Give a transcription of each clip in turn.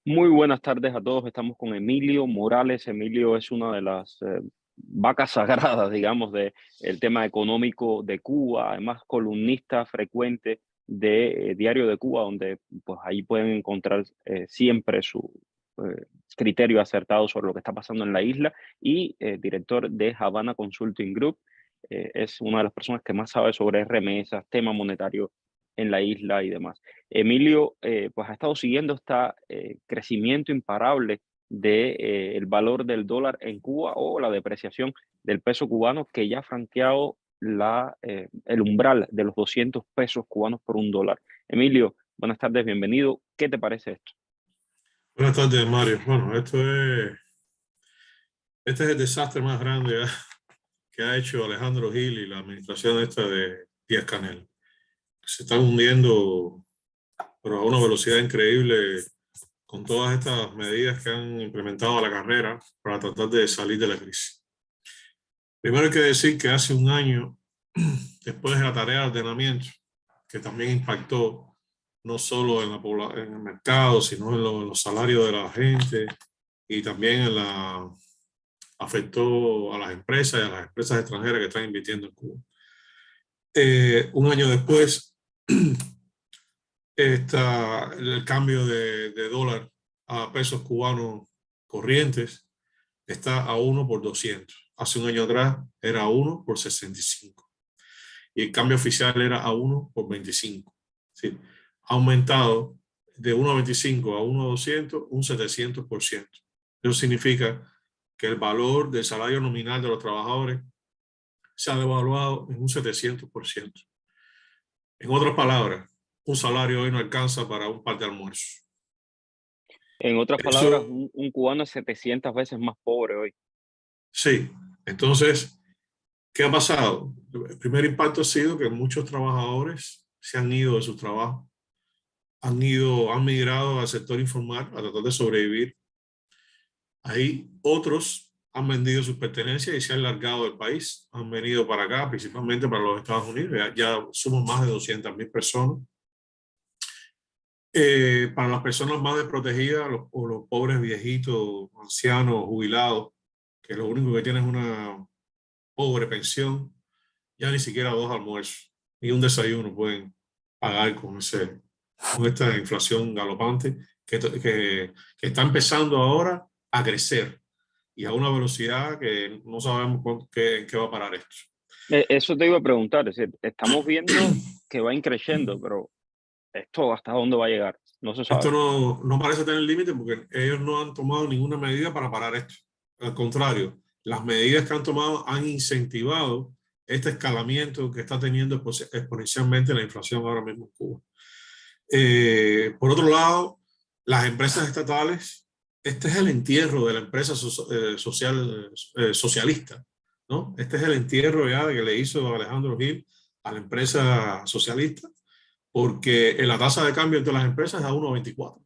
Muy buenas tardes a todos. Estamos con Emilio Morales. Emilio es una de las vacas sagradas, digamos, de el tema económico de Cuba. Además, columnista frecuente de Diario de Cuba, donde pues ahí pueden encontrar siempre su eh, criterio acertado sobre lo que está pasando en la isla y director de Havana Consulting Group. Es una de las personas que más sabe sobre remesas, tema monetario en la isla y demás. Emilio, pues ha estado siguiendo este crecimiento imparable del valor del dólar en Cuba o la depreciación del peso cubano que ya ha franqueado el umbral de los 200 pesos cubanos por un dólar. Emilio, buenas tardes, bienvenido. ¿Qué te parece esto? Buenas tardes, Mario. Bueno, este es el desastre más grande que ha hecho Alejandro Gil y la administración esta de Díaz-Canel. Se están hundiendo, pero a una velocidad increíble con todas estas medidas que han implementado a la carrera para tratar de salir de la crisis. Primero hay que decir que hace un año, después de la tarea de ordenamiento, que también impactó no solo en el mercado, sino en los salarios de la gente y también afectó a las empresas y a las empresas extranjeras que están invirtiendo en Cuba. Un año después, el cambio de dólar a pesos cubanos corrientes está a 1 por 200. Hace un año atrás era a 1 por 65. Y el cambio oficial era a 1 por 25. ¿Sí? Ha aumentado de 1 a 25 a 1 a 200 un 700%. Eso significa que el valor del salario nominal de los trabajadores se ha devaluado en un 700%. En otras palabras, un salario hoy no alcanza para un par de almuerzos. En otras palabras, Eso un cubano es 700 veces más pobre hoy. sí. Entonces, ¿qué ha pasado? El primer impacto ha sido que muchos trabajadores se han ido de sus trabajos, han migrado al sector informal a tratar de sobrevivir. Ahí otros han vendido sus pertenencias y se han largado del país, han venido para acá, principalmente para los Estados Unidos. Ya somos más de 200.000 personas. Para las personas más desprotegidas o los pobres viejitos, ancianos, jubilados, que lo único que tienen es una pobre pensión, ya ni siquiera 2 almuerzos ni un desayuno pueden pagar con esta inflación galopante que está empezando ahora a crecer y a una velocidad que no sabemos qué va a parar esto. Eso te iba a preguntar, es decir, estamos viendo que va increciendo, pero esto hasta dónde va a llegar, no se Esto sabe. no parece tener límite porque ellos no han tomado ninguna medida para parar esto. Al contrario, las medidas que han tomado han incentivado este escalamiento que está teniendo exponencialmente la inflación ahora mismo en Cuba. Por otro lado, las empresas estatales, este es el entierro de la empresa socialista, ¿no? Este es el entierro ya de que le hizo Alejandro Gil a la empresa socialista, porque la tasa de cambio entre las empresas es a 1,24.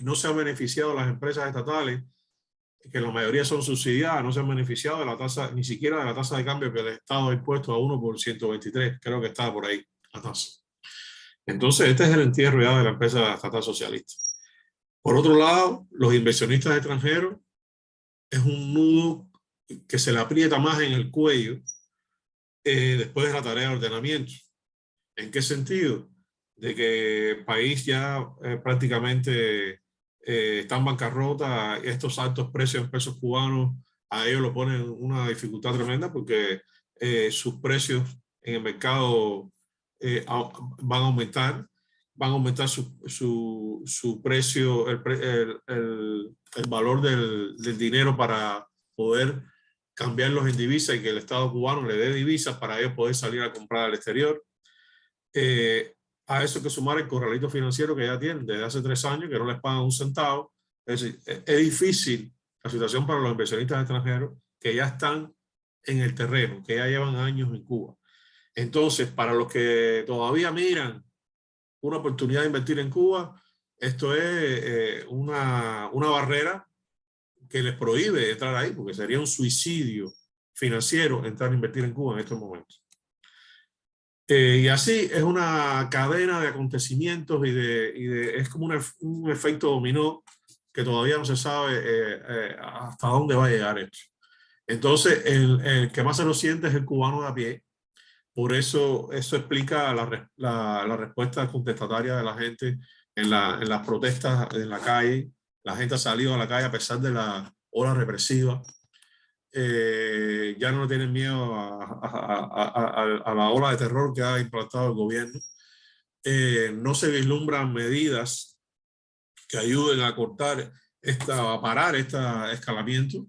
No se han beneficiado las empresas estatales, que la mayoría son subsidiadas, no se han beneficiado de la tasa, ni siquiera de la tasa de cambio que el Estado ha impuesto a 1 por 123, creo que está por ahí la tasa. Entonces, este es el entierro ya de la empresa estatal socialista. Por otro lado, los inversionistas extranjeros es un nudo que se le aprieta más en el cuello después de la tarea de ordenamiento. ¿En qué sentido? De que el país ya prácticamente está en bancarrota, estos altos precios en pesos cubanos a ellos lo ponen una dificultad tremenda porque sus precios en el mercado van a aumentar su precio, el valor del dinero para poder cambiarlos en divisa y que el Estado cubano le dé divisas para ellos poder salir a comprar al exterior. A eso hay que sumar el corralito financiero que ya tienen desde hace 3 años, que no les pagan un centavo. Es decir, es difícil la situación para los inversionistas extranjeros que ya están en el terreno, que ya llevan años en Cuba. Entonces, para los que todavía miran una oportunidad de invertir en Cuba, esto es una barrera que les prohíbe entrar ahí, porque sería un suicidio financiero entrar a invertir en Cuba en estos momentos. Y así es una cadena de acontecimientos es como un efecto dominó que todavía no se sabe hasta dónde va a llegar esto. Entonces, el que más se lo siente es el cubano de a pie. Por eso explica la respuesta contestataria de la gente en las protestas en la calle. La gente ha salido a la calle a pesar de la ola represiva. Ya no tienen miedo a la ola de terror que ha implantado el gobierno. No se vislumbran medidas que ayuden a a parar este escalamiento.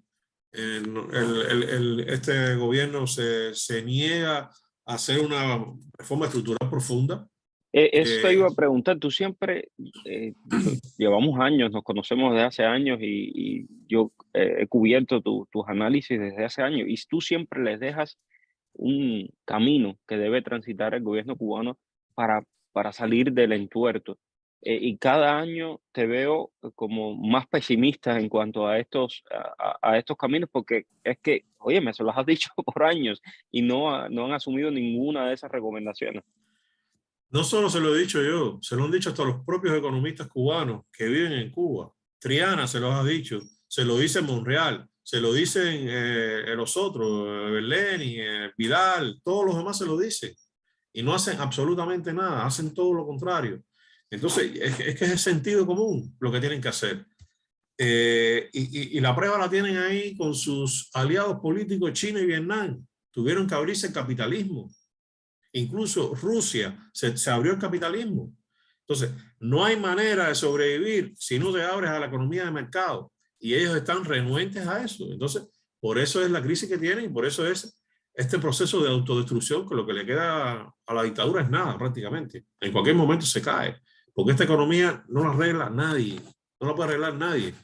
Este gobierno se niega a hacer una reforma estructural profunda. Eso te iba a preguntar, tú siempre, llevamos años, nos conocemos desde hace años y yo he cubierto tus análisis desde hace años y tú siempre les dejas un camino que debe transitar el gobierno cubano para, para salir del entuerto. Y cada año te veo como más pesimista en cuanto a a estos caminos, porque es que, oye, me se los has dicho por años y no han asumido ninguna de esas recomendaciones. No solo se lo he dicho yo, se lo han dicho hasta los propios economistas cubanos que viven en Cuba. Triana se los ha dicho, se lo dice Monreal, se lo dicen los otros, Berleni, Vidal, todos los demás se lo dicen. Y no hacen absolutamente nada, hacen todo lo contrario. Entonces, es que es el sentido común lo que tienen que hacer. Y la prueba la tienen ahí con sus aliados políticos China y Vietnam. Tuvieron que abrirse el capitalismo. Incluso Rusia se abrió el capitalismo. Entonces, no hay manera de sobrevivir si no te abres a la economía de mercado. Y ellos están renuentes a eso. Entonces, por eso es la crisis que tienen y por eso es este proceso de autodestrucción que lo que le queda a la dictadura es nada prácticamente. En cualquier momento se cae. Porque esta economía no la arregla nadie. No la puede arreglar nadie.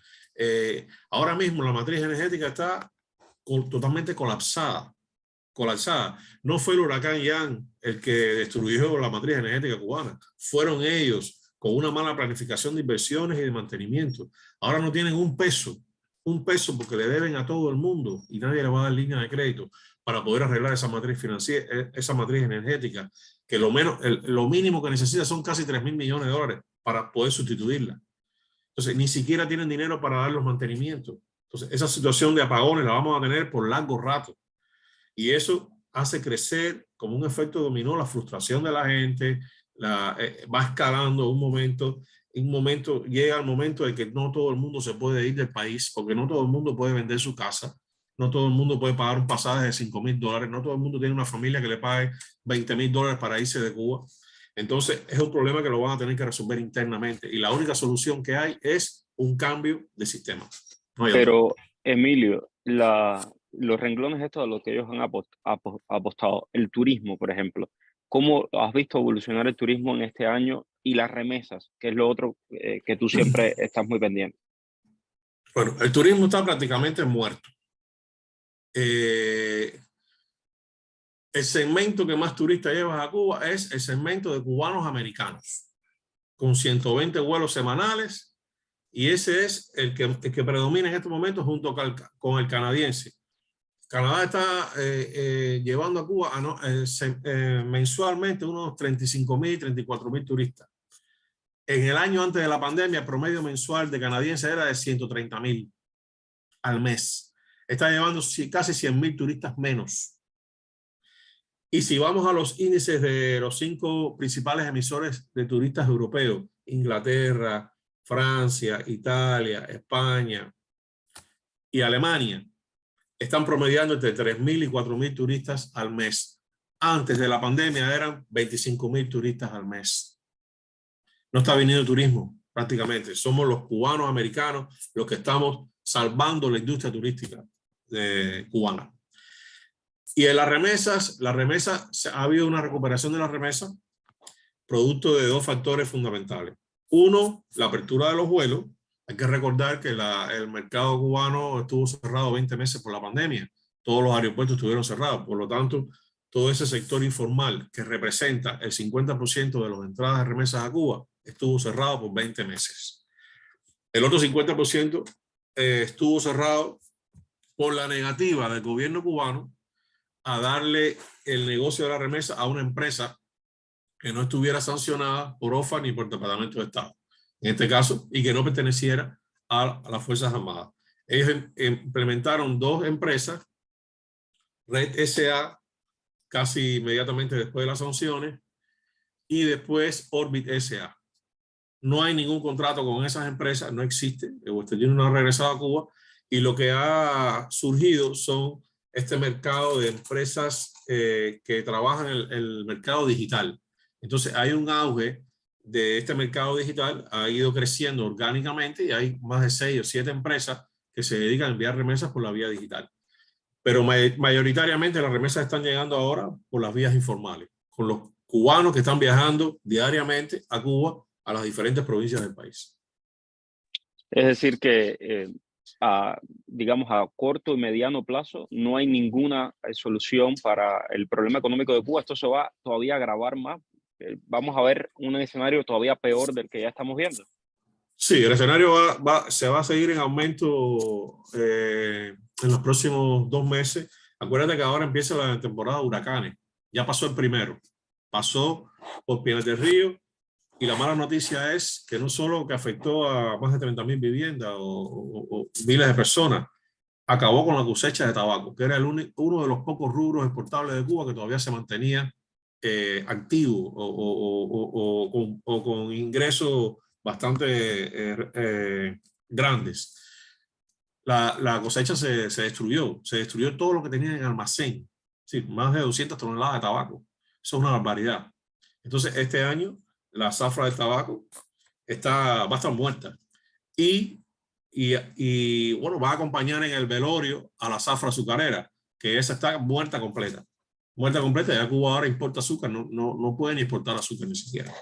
Ahora mismo la matriz energética está totalmente colapsada. No fue el huracán Ian el que destruyó la matriz energética cubana. Fueron ellos con una mala planificación de inversiones y de mantenimiento. Ahora no tienen un peso porque le deben a todo el mundo y nadie le va a dar línea de crédito para poder arreglar esa matriz financiera, esa matriz energética, que lo mínimo que necesita son casi 3.000 millones de dólares para poder sustituirla. Entonces, ni siquiera tienen dinero para dar los mantenimientos. Entonces, esa situación de apagones la vamos a tener por largo rato. Y eso hace crecer como un efecto dominó la frustración de la gente, va escalando un momento, llega el momento de que no todo el mundo se puede ir del país, porque no todo el mundo puede vender su casa, no todo el mundo puede pagar un pasaje de $5.000, no todo el mundo tiene una familia que le pague $20.000 para irse de Cuba. Entonces es un problema que lo van a tener que resolver internamente y la única solución que hay es un cambio de sistema. No hay otra. Pero, Emilio, los renglones estos a los que ellos han apostado, el turismo, por ejemplo, ¿cómo has visto evolucionar el turismo en este año y las remesas, que es lo otro que tú siempre estás muy pendiente? Bueno, el turismo está prácticamente muerto. El segmento que más turistas lleva a Cuba es el segmento de cubanos americanos, con 120 vuelos semanales, y ese es el que predomina en estos momentos junto con el canadiense. Canadá está llevando a Cuba mensualmente unos 35.000, 34.000 turistas. En el año antes de la pandemia, el promedio mensual de canadienses era de 130.000 al mes. Está llevando casi 100.000 turistas menos. Y si vamos a los índices de los 5 principales emisores de turistas europeos, Inglaterra, Francia, Italia, España y Alemania, están promediando entre 3.000 y 4.000 turistas al mes. Antes de la pandemia eran 25.000 turistas al mes. No está viniendo turismo prácticamente. Somos los cubanos americanos los que estamos salvando la industria turística cubana. Y en las remesas, ha habido una recuperación de las remesas producto de 2 factores fundamentales. Uno, la apertura de los vuelos. Hay que recordar que el mercado cubano estuvo cerrado 20 meses por la pandemia. Todos los aeropuertos estuvieron cerrados. Por lo tanto, todo ese sector informal que representa el 50% de las entradas de remesas a Cuba estuvo cerrado por 20 meses. El otro 50% estuvo cerrado por la negativa del gobierno cubano a darle el negocio de la remesa a una empresa que no estuviera sancionada por OFA ni por Departamento de Estado, en este caso, y que no perteneciera a las Fuerzas Armadas. Ellos implementaron 2 empresas, Red SA, casi inmediatamente después de las sanciones, y después Orbit SA. No hay ningún contrato con esas empresas, no existe. Western Union no ha regresado a Cuba, y lo que ha surgido son este mercado de empresas que trabajan en el mercado digital. Entonces hay un auge de este mercado digital, ha ido creciendo orgánicamente, y hay más de 6 o 7 empresas que se dedican a enviar remesas por la vía digital. Pero mayoritariamente las remesas están llegando ahora por las vías informales, con los cubanos que están viajando diariamente a Cuba, a las diferentes provincias del país. Es decir que, digamos, a corto y mediano plazo no hay ninguna solución para el problema económico de Cuba. Esto se va todavía a agravar más. Vamos a ver un escenario todavía peor del que ya estamos viendo. Sí, el escenario se va a seguir en aumento en los próximos 2 meses. Acuérdate que ahora empieza la temporada de huracanes. Ya pasó el primero. Pasó por Pinar del Río, y la mala noticia es que no solo que afectó a más de 30.000 viviendas o miles de personas, acabó con la cosecha de tabaco, que era uno de los pocos rubros exportables de Cuba que todavía se mantenía activo o con ingresos bastante grandes. La cosecha se destruyó todo lo que tenía en almacén, sí, más de 200 toneladas de tabaco. Eso es una barbaridad. Entonces, este año la zafra del tabaco va a estar muerta, y bueno, va a acompañar en el velorio a la zafra azucarera, que esa está muerta completa. Ya Cuba ahora importa azúcar, no pueden exportar azúcar ni siquiera.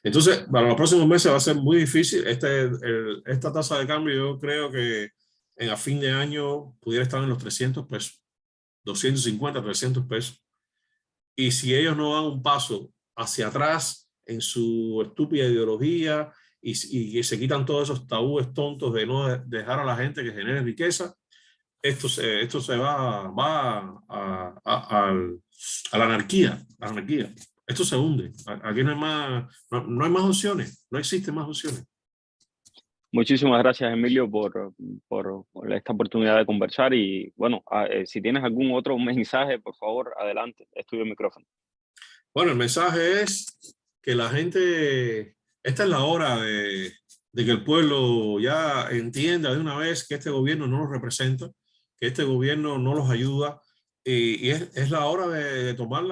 Entonces, para los próximos meses va a ser muy difícil. Esta tasa de cambio, yo creo que a fin de año pudiera estar en los 300 pesos, 250, 300 pesos. Y si ellos no dan un paso hacia atrás en su estúpida ideología y se quitan todos esos tabúes tontos de no dejar a la gente que genere riqueza, esto se va a la anarquía. Esto se hunde. Aquí no hay más opciones, no existen más opciones. Muchísimas gracias, Emilio, por esta oportunidad de conversar. Y bueno, si tienes algún otro mensaje, por favor, adelante, es tuyo el micrófono. Bueno, el mensaje es que la gente, esta es la hora de que el pueblo ya entienda de una vez que este gobierno no los representa, que este gobierno no los ayuda, y es la hora de tomar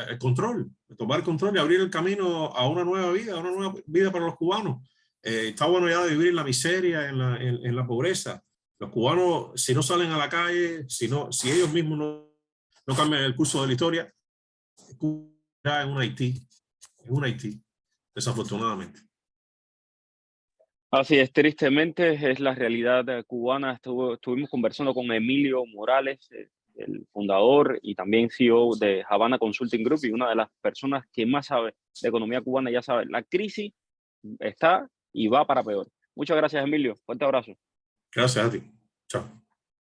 el control, de tomar el control y abrir el camino a una nueva vida para los cubanos. Está bueno ya de vivir en la miseria, en la pobreza. Los cubanos, si no salen a la calle, si ellos mismos no cambian el curso de la historia, Cuba es un Haití, desafortunadamente. Así es, tristemente es la realidad cubana. Estuvimos conversando con Emilio Morales, el fundador y también CEO de Havana Consulting Group, y una de las personas que más sabe de economía cubana. Ya sabe, la crisis está y va para peor. Muchas gracias, Emilio. Fuerte abrazo. Gracias a ti. Chao.